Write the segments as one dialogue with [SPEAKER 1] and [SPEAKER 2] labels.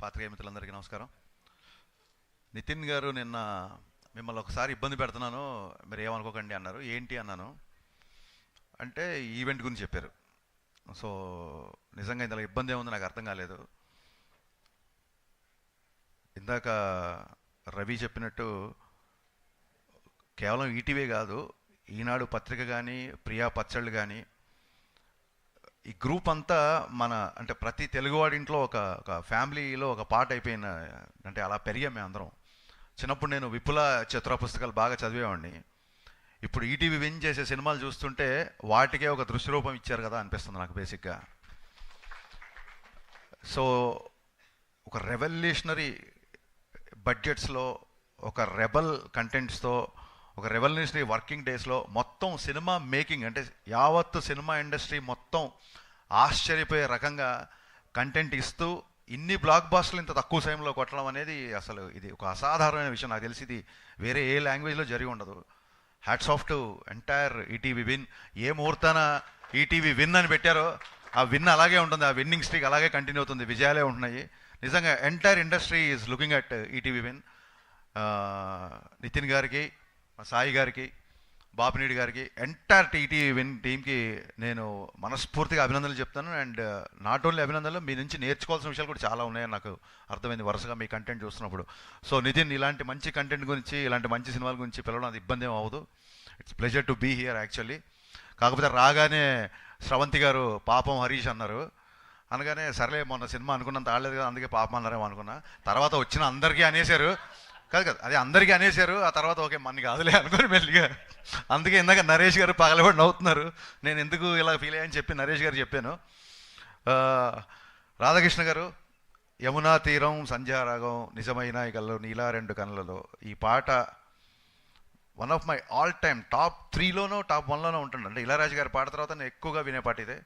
[SPEAKER 1] పాత్రికేయ మిత్రులందరికీ నమస్కారం. నితిన్ గారు నిన్న మిమ్మల్ని ఒకసారి ఇబ్బంది పెడుతున్నాను, మీరు ఏమనుకోకండి అన్నారు. ఏంటి అన్నాను. అంటే ఈవెంట్ గురించి చెప్పారు. సో నిజంగా ఇందులో ఇబ్బంది ఏముంది నాకు అర్థం కాలేదు. ఇందాక రవి చెప్పినట్టు కేవలం ఈటీవీ కాదు, ఈనాడు పత్రిక కానీ, ప్రియా పచ్చళ్ళు కానీ, ఈ గ్రూప్ అంతా మన అంటే ప్రతి తెలుగువాడింట్లో ఒక ఒక ఫ్యామిలీలో ఒక పార్ట్ అయిపోయిన, అంటే అలా పెరిగాం మేము అందరం. చిన్నప్పుడు నేను విపుల చతుర పుస్తకాలు బాగా చదివేవాడిని. ఇప్పుడు ఈటీవీ విన్ చేసే సినిమాలు చూస్తుంటే వాటికే ఒక దృశ్యరూపం ఇచ్చారు కదా అనిపిస్తుంది నాకు బేసిక్గా. సో ఒక రెవల్యూషనరీ బడ్జెట్స్లో, ఒక రెబల్ కంటెంట్స్తో, ఒక రెవల్యూషనరీ వర్కింగ్ డేస్లో మొత్తం సినిమా మేకింగ్ అంటే యావత్తు సినిమా ఇండస్ట్రీ మొత్తం ఆశ్చర్యపోయే రకంగా కంటెంట్ ఇస్తూ ఇన్ని బ్లాక్ బాస్టర్లు ఇంత తక్కువ సమయంలో కొట్టడం అనేది అసలు ఇది ఒక అసాధారణమైన విషయం. నాకు తెలిసి ఇది వేరే ఏ లాంగ్వేజ్లో జరిగి ఉండదు. Hats off to entire ETV win. ఏ ముహూర్తాన ఈటీవీ విన్ అని పెట్టారో ఆ విన్ అలాగే ఉంటుంది, ఆ విన్నింగ్ స్ట్రీక్ అలాగే కంటిన్యూ అవుతుంది, విజయాలే ఉంటున్నాయి. నిజంగా entire industry is looking at ETV Win. Nitin గారికి, సాయి గారికి, బాపినీడి గారికి, ఎంటైర్ ఈటీవీ విన్ టీమ్కి నేను మనస్ఫూర్తిగా అభినందనలు చెప్తాను. అండ్ నాట్ ఓన్లీ అభినందనలు, మీ నుంచి నేర్చుకోవాల్సిన విషయాలు కూడా చాలా ఉన్నాయని నాకు అర్థమైంది వరుసగా మీ కంటెంట్ చూస్తున్నప్పుడు. సో నితిన్, ఇలాంటి మంచి కంటెంట్ గురించి, ఇలాంటి మంచి సినిమాల గురించి పిలవడం అది ఇబ్బంది ఏం అవ్వదు. It's pleasure to be here actually. కాకపోతే రాగానే స్రవంతి గారు పాపం హరీష్ అన్నారు. అనగానే సరేలే, మొన్న సినిమా అనుకున్నంత ఆడలేదు కదా, అందుకే పాపం అన్నారేమో అనుకున్నా. తర్వాత వచ్చిన అందరికీ అనేశారు. కాదు అదే అందరికీ అనేశారు. ఆ తర్వాత ఓకే మన్ని కాదులే అనుకుని మెల్లిగా. అందుకే ఇందాక నరేష్ గారు పగలబడి నవ్వుతున్నారు. నేను ఎందుకు ఇలా ఫీల్ అయ్యని చెప్పి నరేష్ గారు చెప్పాను. రాధాకృష్ణ గారు, యమునా తీరం, సంధ్యారాగం, నిజమైన కళ్ళు, నీలా రెండు కళ్ళలో, ఈ పాట one of my all time top 3లోనో టాప్ 1లోనో ఉంటుంది. అంటే ఇళయరాజా గారి పాట తర్వాత నేను ఎక్కువగా వినే పాట ఇదే.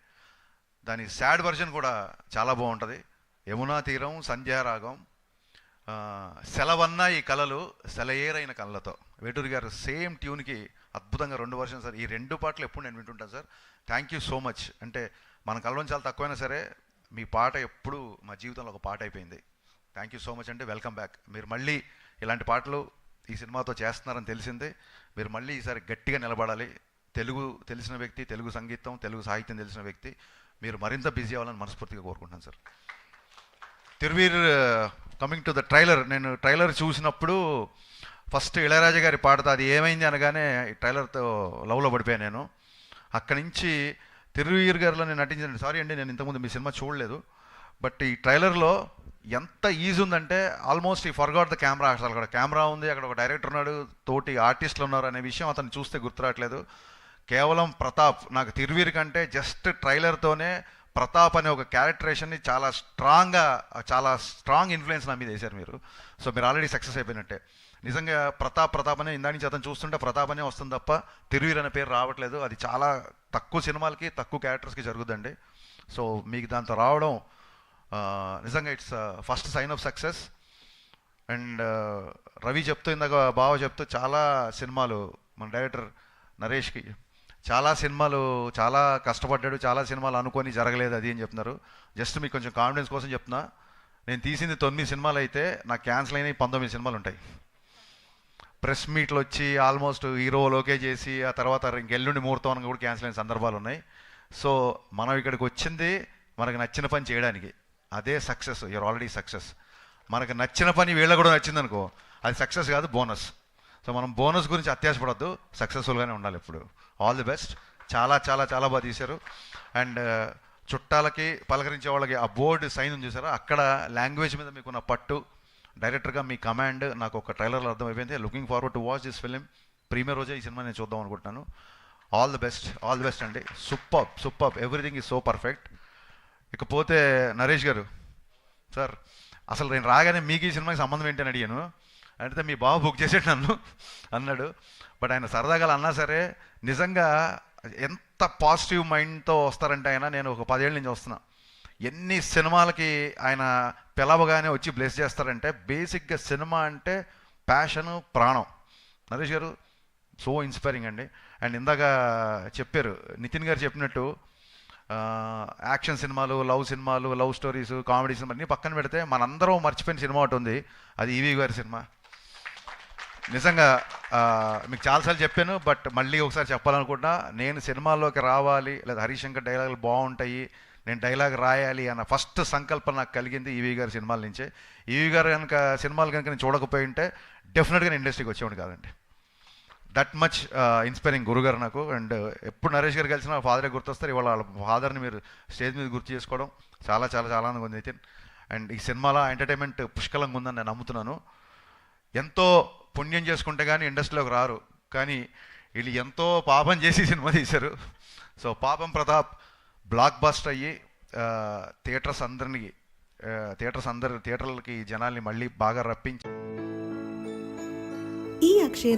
[SPEAKER 1] దాని సాడ్ వర్జన్ కూడా చాలా బాగుంటుంది. యమునా తీరం, సంధ్యారాగం, సెలవన్నా ఈ కళలు, సెలయేరైన కళ్ళతో, వేటూరి గారు సేమ్ ట్యూన్కి అద్భుతంగా 2 వర్షన్స్ సార్. ఈ 2 పాటలు ఎప్పుడు నేను వింటుంటాను sir. Thank you so much. అంటే మన కలవడం చాలా తక్కువైనా సరే మీ పాట ఎప్పుడు మా జీవితంలో ఒక పాట అయిపోయింది. Thank you so much. అంటే వెల్కమ్ బ్యాక్. మీరు మళ్ళీ ఇలాంటి పాటలు ఈ సినిమాతో చేస్తున్నారని తెలిసిందే. మీరు మళ్ళీ ఈసారి గట్టిగా నిలబడాలి. తెలుగు తెలిసిన వ్యక్తి, తెలుగు సంగీతం, తెలుగు సాహిత్యం తెలిసిన వ్యక్తి, మీరు మరింత బిజీ అవ్వాలని మనస్ఫూర్తిగా కోరుకుంటున్నాను sir. Thiruveer, coming to the trailer, నేను ట్రైలర్ చూసినప్పుడు ఫస్ట్ ఇళయరాజా గారి పాటతో అది ఏమైంది అనగానే ఈ ట్రైలర్తో లవ్లో పడిపోయాను నేను. అక్కడి నుంచి తిరువీర్ గారిలో నేను నటించాను. సారీ అండి, నేను ఇంతకుముందు మీ సినిమా చూడలేదు. బట్ ఈ ట్రైలర్లో ఎంత ఈజీ ఉందంటే ఆల్మోస్ట్ ఈ ఫర్గాట్ ద కెమెరా. అసలు అక్కడ కెమెరా ఉంది, అక్కడ ఒక డైరెక్టర్ ఉన్నాడు, తోటి ఆర్టిస్టులు ఉన్నారు అనే విషయం అతను చూస్తే గుర్తురావట్లేదు. కేవలం ప్రతాప్, నాకు తిరువీర్ కంటే జస్ట్ ట్రైలర్తోనే ప్రతాప్ అనే ఒక క్యారెక్టరేషన్ని చాలా స్ట్రాంగ్ ఇన్ఫ్లుయెన్స్ నా మీద వేశారు మీరు. సో మీరు ఆల్రెడీ సక్సెస్ అయిపోయినట్టే. నిజంగా ప్రతాప్ అనే ఇందా నుంచి అతను చూస్తుంటే ప్రతాప్ అనే వస్తుంది తప్ప తిరువీర్ అనే పేరు రావట్లేదు. అది చాలా తక్కువ సినిమాలకి, తక్కువ క్యారెక్టర్స్కి జరుగుద్దండి. సో మీకు దాంతో రావడం నిజంగా it's first sign of success. And Ravi చెప్తూ, ఇందాక బావ చెప్తూ, చాలా సినిమాలు మన డైరెక్టర్ నరేష్కి చాలా సినిమాలు చాలా కష్టపడ్డాడు, చాలా సినిమాలు అనుకొని జరగలేదు అది అని చెప్తున్నారు. జస్ట్ మీకు కొంచెం కాన్ఫిడెన్స్ కోసం చెప్తున్నా, నేను తీసింది 9 సినిమాలు అయితే నాకు క్యాన్సిల్ అయినవి 19 సినిమాలు ఉంటాయి. ప్రెస్ మీట్లు వచ్చి ఆల్మోస్ట్ హీరోలోకే చేసి ఆ తర్వాత ఇంకెల్లుండి ముహూర్తం కూడా క్యాన్సిల్ అయిన సందర్భాలు ఉన్నాయి. సో మనం ఇక్కడికి వచ్చింది మనకు నచ్చిన పని చేయడానికి, అదే సక్సెస్. You're already success. మనకు నచ్చిన పని వీళ్ళ కూడా నచ్చిందనుకో, అది సక్సెస్ కాదు, బోనస్. సో మనం బోనస్ గురించి అత్యాశపడద్దు, సక్సెస్ఫుల్గానే ఉండాలి ఎప్పుడు. All the best. చాలా చాలా చాలా బాగా తీశారు. అండ్ చుట్టాలకి, పలకరించే వాళ్ళకి ఆ బోర్డు సైన్ ఉంది చూసారా, అక్కడ లాంగ్వేజ్ మీద మీకున్న పట్టు, డైరెక్టర్గా మీ కమాండ్ నాకు ఒక ట్రైలర్లో అర్థమైపోయింది. Looking forward to watch this film. Premiere రోజే ఈ సినిమా నేను చూద్దాం అనుకుంటున్నాను. All the best, all the best అండి. Super, everything is so perfect. ఇకపోతే నరేష్ గారు సార్, అసలు నేను రాగానే మీకు ఈ సినిమాకి సంబంధం ఏంటని అడిగాను. అంటే మీ బావ బుక్ చేసాడు నన్ను అన్నాడు. బట్ ఆయన సరదాగా అన్నా సరే నిజంగా ఎంత పాజిటివ్ మైండ్తో వస్తారంటే ఆయన, నేను ఒక 10 ఏళ్ళ నుంచి వస్తున్నా, ఎన్ని సినిమాలకి ఆయన పిలవగానే వచ్చి బ్లెస్ చేస్తారంటే, బేసిక్గా సినిమా అంటే ప్యాషను, ప్రాణం. నరేష్ గారు సో ఇన్స్పైరింగ్ అండి. అండ్ ఇందాక చెప్పారు, నితిన్ గారు చెప్పినట్టు యాక్షన్ సినిమాలు, లవ్ స్టోరీస్, కామెడీ సినిమా అన్నీ పక్కన పెడితే మనందరం మర్చిపోయిన సినిమా ఒకటి ఉంది. అది ఈవీ గారి సినిమా. నిజంగా మీకు చాలాసార్లు చెప్పాను, బట్ మళ్ళీ ఒకసారి చెప్పాలనుకుంటున్నా. నేను సినిమాల్లోకి రావాలి, లేదా హరీష్ శంకర్ డైలాగులు బాగుంటాయి, నేను డైలాగ్ రాయాలి అన్న ఫస్ట్ సంకల్పం నాకు కలిగింది ఈవీ గారి సినిమాల నుంచే. ఈవీ గారు కనుక సినిమాలు కనుక నేను చూడకపోయి ఉంటే డెఫినెట్గా నేను ఇండస్ట్రీకి వచ్చేవాడు కాదండి. దట్ మచ్ ఇన్స్పైరింగ్ గురుగారు నాకు. అండ్ ఎప్పుడు నరేష్ గారు కలిసిన ఫాదరే గుర్తొస్తారు. ఇవాళ వాళ్ళ ఫాదర్ని మీరు స్టేజ్ మీద గుర్తు చేసుకోవడం చాలా చాలా చాలా ఆనందంగా ఉంది నితిన్. అండ్ ఈ సినిమాలో ఎంటర్టైన్మెంట్ పుష్కలంగా ఉందని నేను నమ్ముతున్నాను. ఎంతో పుణ్యం చేసుకుంటే కానీ ఇండస్ట్రీలోకి రారు, కానీ వీళ్ళు ఎంతో పాపం చేసి సినిమా తీశారు. సో పాపం ప్రతాప్ బ్లాక్ బస్టర్ అయ్యి థియేటర్లకి జనాల్ని మళ్ళీ బాగా రప్పించి
[SPEAKER 2] ఈ అక్షయ